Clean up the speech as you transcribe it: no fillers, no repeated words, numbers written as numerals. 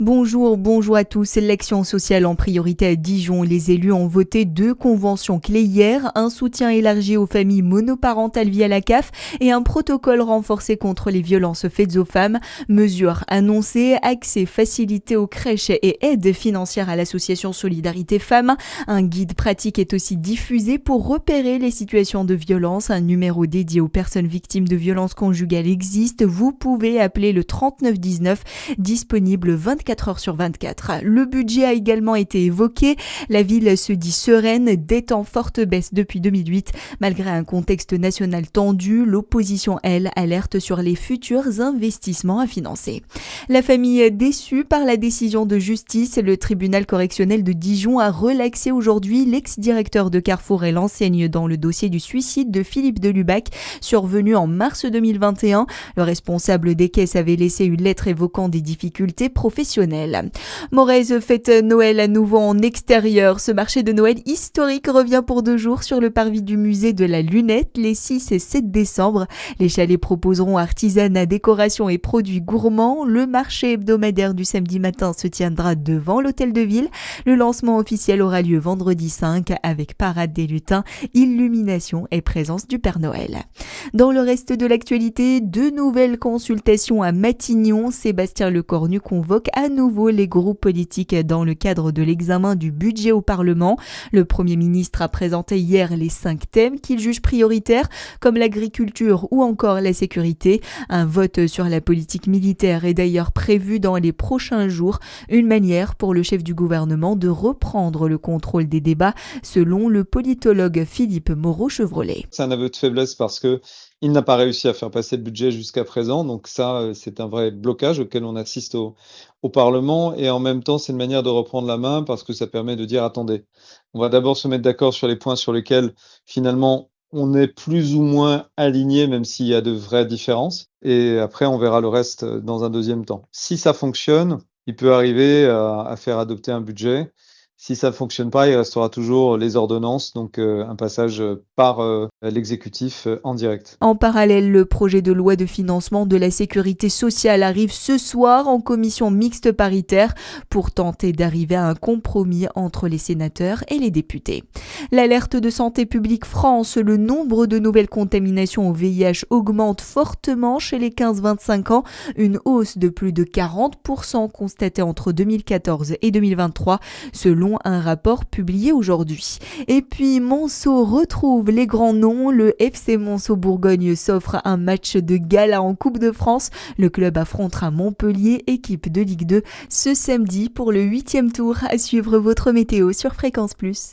Bonjour à tous. L'action sociale en priorité à Dijon. Les élus ont voté 2 conventions clés hier, un soutien élargi aux familles monoparentales via la CAF et un protocole renforcé contre les violences faites aux femmes. Mesures annoncées, accès facilité aux crèches et aide financière à l'association Solidarité Femmes. Un guide pratique est aussi diffusé pour repérer les situations de violence. Un numéro dédié aux personnes victimes de violences conjugales existe. Vous pouvez appeler le 3919, disponible 24 heures sur 24. Le budget a également été évoqué. La ville se dit sereine, dette en forte baisse depuis 2008. Malgré un contexte national tendu, l'opposition, elle, alerte sur les futurs investissements à financer. La famille est déçue par la décision de justice. Le tribunal correctionnel de Dijon a relaxé aujourd'hui l'ex-directeur de Carrefour et l'enseigne dans le dossier du suicide de Philippe Delubac, survenu en mars 2021. Le responsable des caisses avait laissé une lettre évoquant des difficultés professionnelles. Morez fête Noël à nouveau en extérieur. Ce marché de Noël historique revient pour 2 jours sur le parvis du musée de la Lunette les 6 et 7 décembre. Les chalets proposeront artisanat, décoration et produits gourmands. Le marché hebdomadaire du samedi matin se tiendra devant l'hôtel de ville. Le lancement officiel aura lieu vendredi 5 avec parade des lutins, illumination et présence du Père Noël. Dans le reste de l'actualité, 2 nouvelles consultations à Matignon. Sébastien Lecornu convoque à nouveau les groupes politiques dans le cadre de l'examen du budget au Parlement. Le Premier ministre a présenté hier les 5 thèmes qu'il juge prioritaires, comme l'agriculture ou encore la sécurité. Un vote sur la politique militaire est d'ailleurs prévu dans les prochains jours, une manière pour le chef du gouvernement de reprendre le contrôle des débats, selon le politologue Philippe Moreau-Chevrolet. C'est un aveu de faiblesse parce que il n'a pas réussi à faire passer le budget jusqu'à présent, donc ça, c'est un vrai blocage auquel on assiste au Parlement, et en même temps, c'est une manière de reprendre la main parce que ça permet de dire: attendez, on va d'abord se mettre d'accord sur les points sur lesquels finalement on est plus ou moins aligné, même s'il y a de vraies différences, et après on verra le reste dans un deuxième temps. Si ça fonctionne, il peut arriver à faire adopter un budget. Si ça ne fonctionne pas, il restera toujours les ordonnances, donc un passage par l'exécutif en direct. En parallèle, le projet de loi de financement de la sécurité sociale arrive ce soir en commission mixte paritaire pour tenter d'arriver à un compromis entre les sénateurs et les députés. L'alerte de Santé publique France, le nombre de nouvelles contaminations au VIH augmente fortement chez les 15-25 ans, une hausse de plus de 40% constatée entre 2014 et 2023, selon un rapport publié aujourd'hui. Et puis Monceau retrouve les grands noms. Le FC Monceau Bourgogne s'offre un match de gala en Coupe de France. Le club affrontera Montpellier, équipe de Ligue 2, ce samedi pour le 8e tour. À suivre votre météo sur Fréquence Plus.